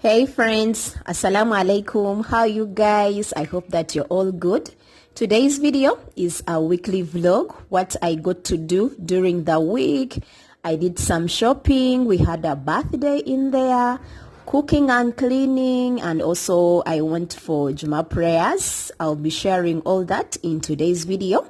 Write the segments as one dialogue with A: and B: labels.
A: Hey friends, assalamu alaikum. How are you guys? I hope that you're all good. Today's video is a weekly vlog, what I got to do during the week. I did some shopping, we had a birthday in there, cooking and cleaning, and also I went for Juma prayers. I'll be sharing all that in today's video.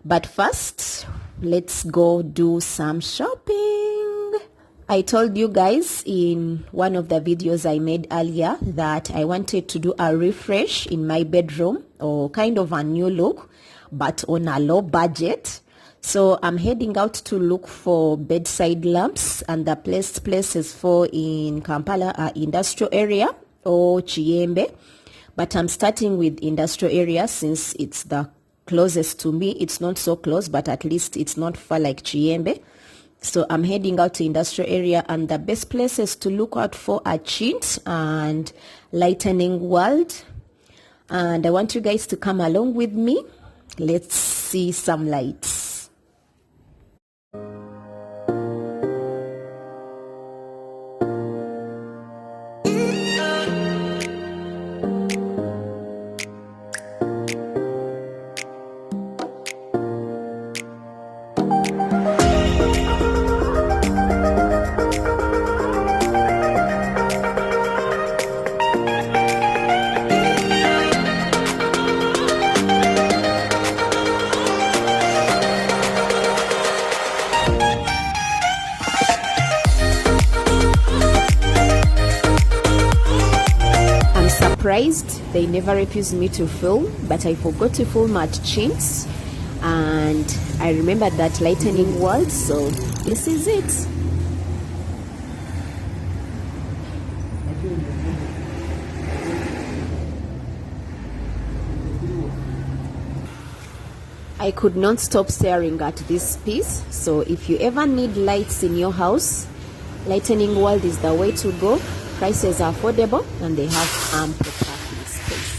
A: But first, let's go do some shopping. I told you guys in one of the videos I made earlier that I wanted to do a refresh in my bedroom, or kind of a new look, but on a low budget. So I'm heading out to look for bedside lamps, and the places for in Kampala are industrial area or Chiyembe. But I'm starting with industrial area since it's the closest to me. It's not so close, but at least it's not far like Chiyembe. So I'm heading out to industrial area, and the best places to look out for are Chint and Lightning World. And I want you guys to come along with me. Let's see some lights. They never refused me to film, but I forgot to film at Chintz, and I remembered that Lightning World, so this is it. I could not stop staring at this piece, so if you ever need lights in your house, Lightning World is the way to go. Prices are affordable and they have ample parking space.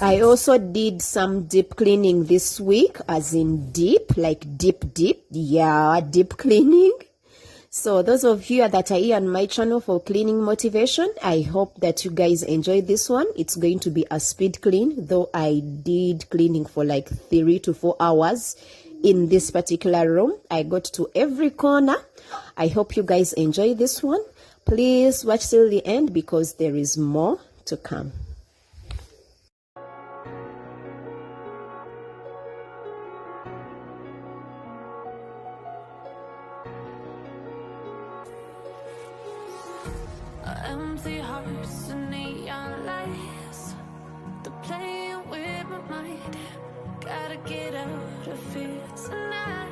A: I also did some deep cleaning this week, as in deep, like deep, yeah, deep cleaning. So those of you that are here on my channel for cleaning motivation, I hope that you guys enjoy this one. It's going to be a speed clean, though I did cleaning for like 3 to 4 hours in this particular room. I got to every corner. I hope you guys enjoy this one. Please watch till the end because there is more to come.
B: Empty hearts and neon lights, they're playing with my mind. Gotta get out of here tonight.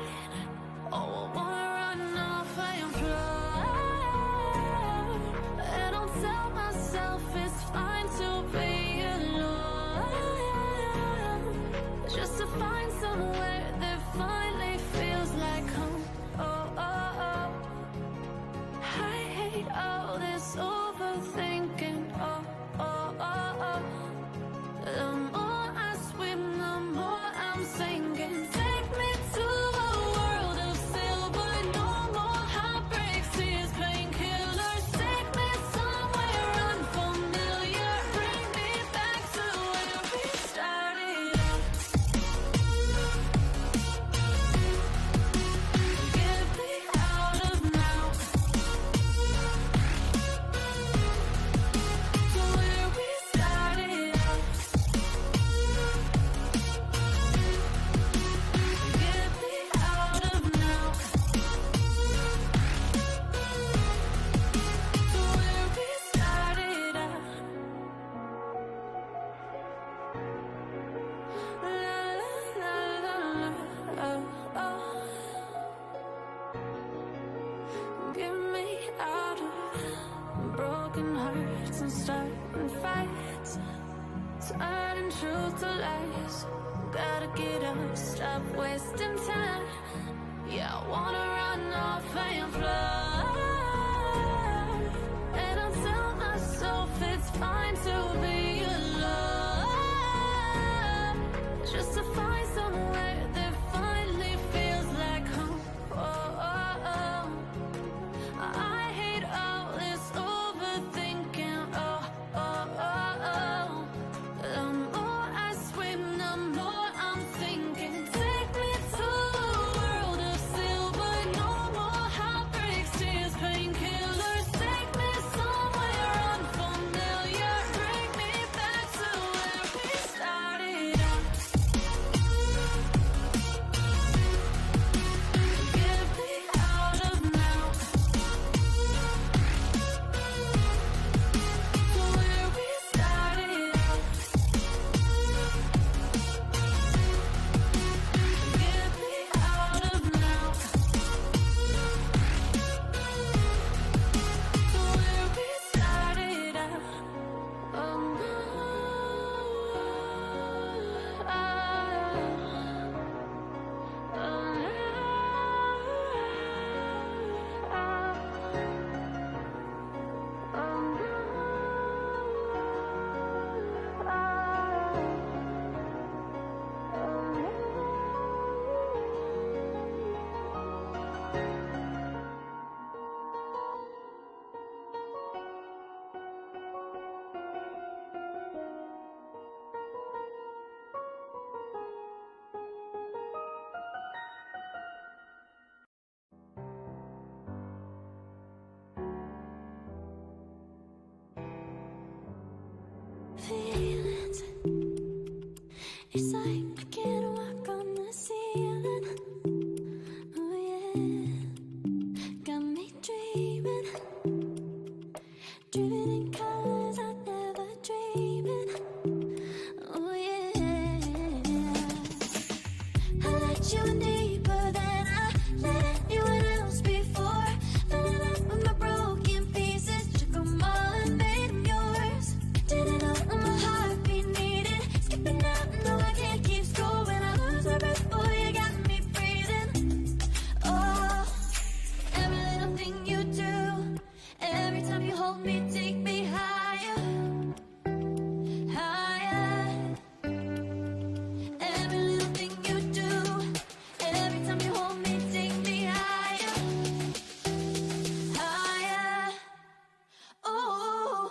B: Oh, I wanna run off and fly, and I'll tell myself it's fine to be alone, just to find somewhere that finally feels like home. Oh, oh, oh. I hate all this overthinking. Oh, oh, oh, oh. The more I swim, the more I'm sinking. Take me to a world of silver broken hearts and starting fights, turning truth to lies. Gotta get up, stop wasting time. Yeah, I wanna run off and fly. And I'll tell myself it's fine to be alone, just to find somewhere that finally feels like home. Oh, oh, oh. I hate all this overthinking. Oh, oh, oh, oh. The more I swim, the more I'm thinking. Take me to a world of silver. No more heartbreaks, tears, painkillers. Take me somewhere unfamiliar. Bring me back to where we started out. Get me out of now. To where we started out. Get me out of now. To where we started out. Oh no. Feelings, it's like I can't walk on the ceiling. Oh yeah, got me dreaming, driven in colors I never dreamed in. Oh yeah, I let you in deeper than I let anyone else before. Filling up with my broken pieces, took them all and made them yours. Didn't know what my heartbeat needed. Skipping out, no, I can't keep score. When I lose my breath, boy, you got me breathing. Oh, every little thing you do, every time you hold me, take me higher, higher. Every little thing you do, every time you hold me, take me higher, higher. Oh.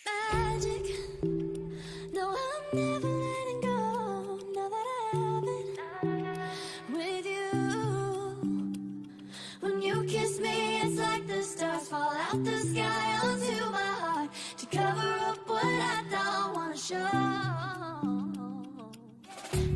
B: Magic. No, I'm never letting go. Now that I have it with you. When you kiss me, it's like the stars fall out the sky onto my heart to cover up what I don't wanna show.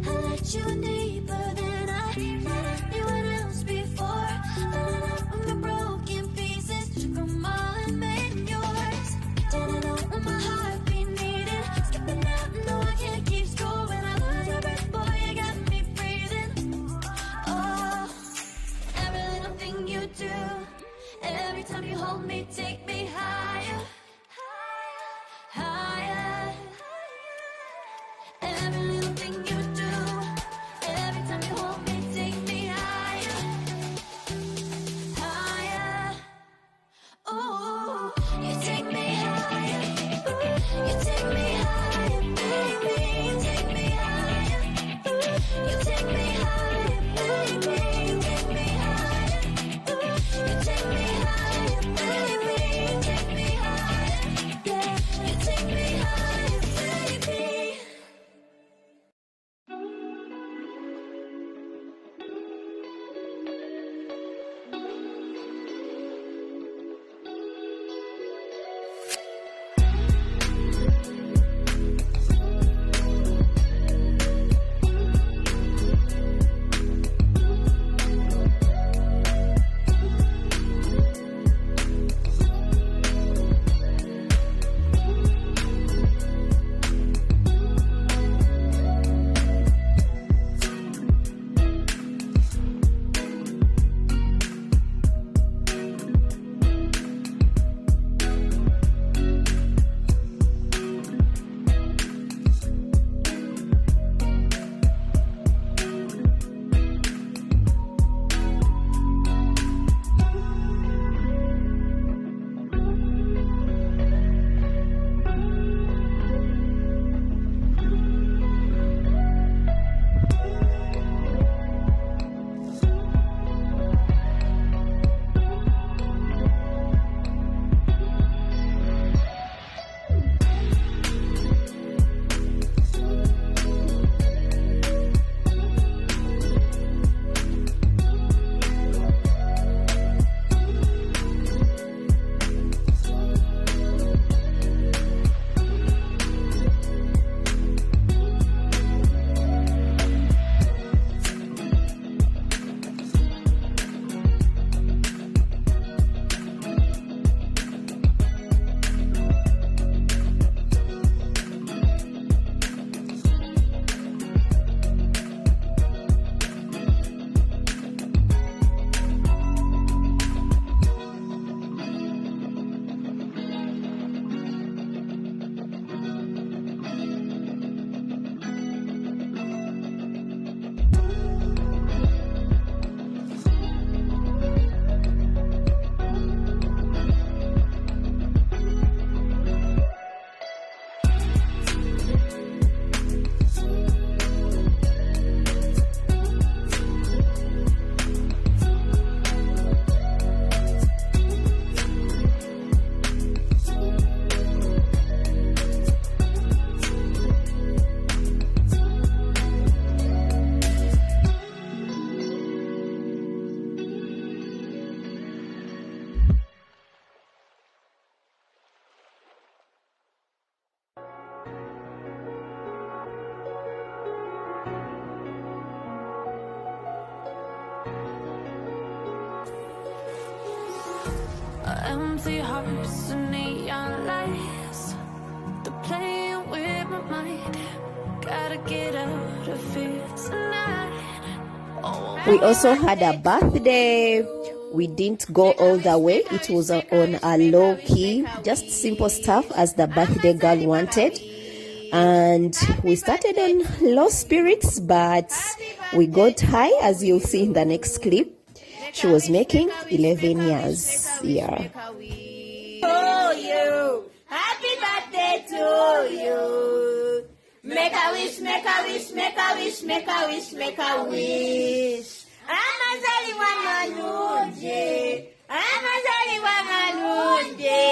B: I let you in deeper than I let anyone else before. Filling up with my broken pieces, took them all and made them yours. Didn't know what my heartbeat needed. Skipping out, no, I can't keep score. When I lose my breath, boy, you got me breathing. Oh, every little thing you do, every time you hold me, take me higher, higher. Every little thing you do, every time you empty hearts and neon lights. They're playing with my mind. Gotta get out of here tonight. Oh,
A: We also had a birthday. We didn't go all the way. It was on a low key, just simple stuff as the birthday girl wanted. And we started on low spirits, but we got high, as you'll see in the next clip. She was making 11 years. Yeah.
C: To you. Happy birthday to you. Make a wish, make a wish, make a wish, make a wish, make a wish. Amazaliwa manuje. Amazaliwa manuje.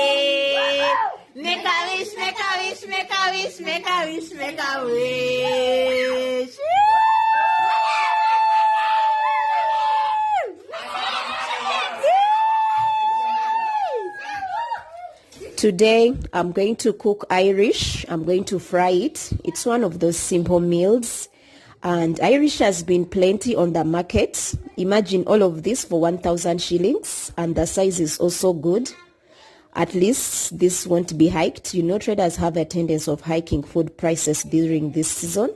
C: Make a wish, make a wish, make a wish, make a wish, make a wish.
A: Today, I'm going to cook Irish. I'm going to fry it. It's one of those simple meals. And Irish has been plenty on the market. Imagine all of this for 1,000 shillings. And the size is also good. At least this won't be hiked. You know, traders have a tendency of hiking food prices during this season.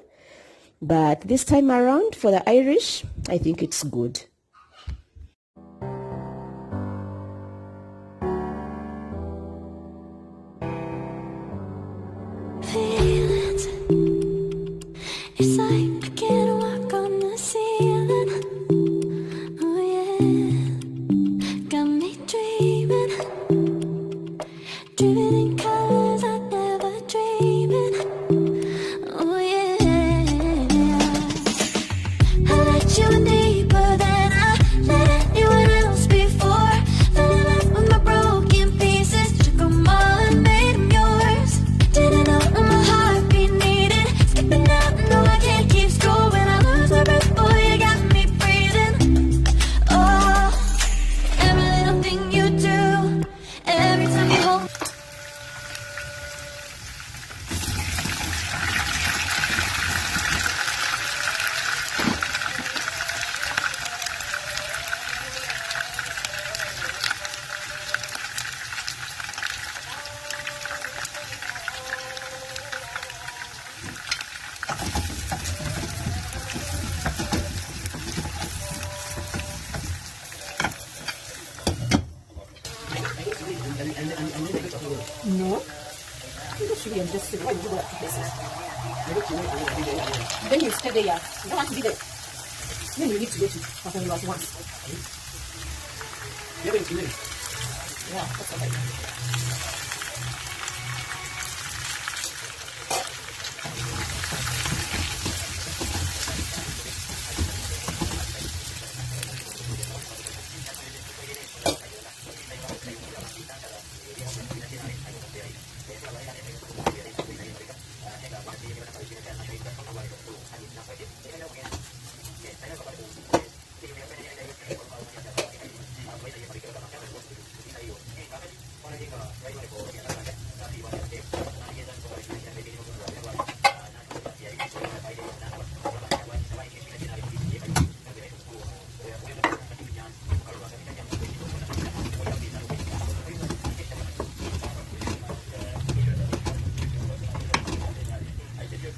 A: But this time around, for the Irish, I think it's good.
B: feelings. It's like I can't walk on the ceiling. Oh yeah, got me dreaming, driven in colors I never dreamed in. Oh yeah, I let you deeper than I let anyone else before. Fell in love with my broken pieces, took them all and made them yours. Didn't know what my heartbeat needed, skipping out, no I can't keep score. When I lose my breath, boy, you got me breathing. Oh, every little thing you do, every time you hold.
A: No. Then you stay there. You don't want to be there. Then you need to go to Papa was once. Yeah, that's all right.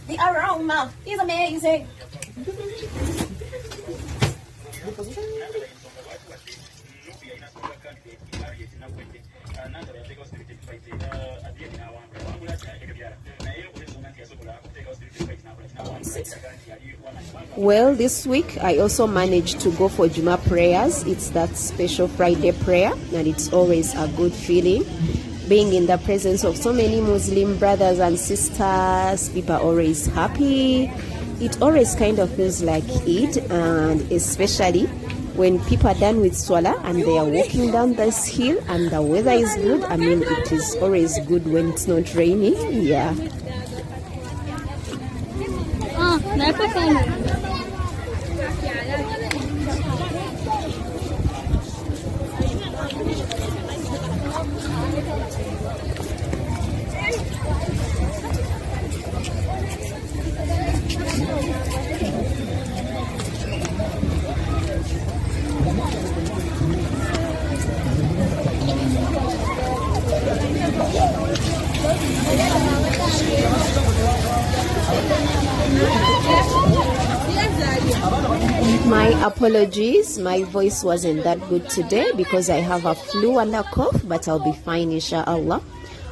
C: The aroma is amazing.
A: Well, this week I also managed to go for Juma prayers. It's that special Friday prayer, and it's always a good feeling. Being in the presence of so many Muslim brothers and sisters, people are always happy. It always kind of feels like Eid, and especially when people are done with Salah and they are walking down this hill and the weather is good. I mean, it is always good when it's not raining. Yeah. My apologies, my voice wasn't that good today because I have a flu and a cough, but I'll be fine inshallah.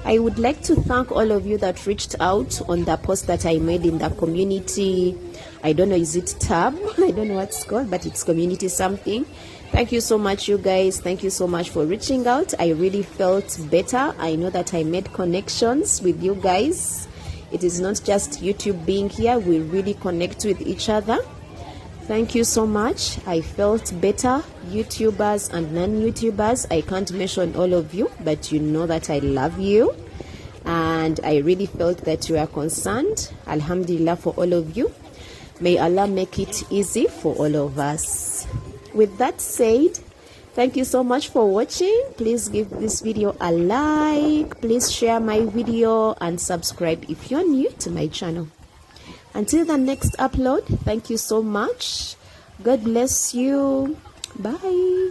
A: I would like to thank all of you that reached out on the post that I made in the community. I don't know, is it tab? I don't know what it's called, but it's community something. Thank you so much, you guys. Thank you so much for reaching out. I really felt better. I know that I made connections with you guys. It is not just YouTube being here. We really connect with each other. Thank you so much. I felt better. YouTubers and non-YouTubers, I can't mention all of you, but you know that I love you. And I really felt that you are concerned. Alhamdulillah for all of you. May Allah make it easy for all of us. With that said, thank you so much for watching. Please give this video a like. Please share my video and subscribe if you're new to my channel. Until the next upload, thank you so much. God bless you. Bye.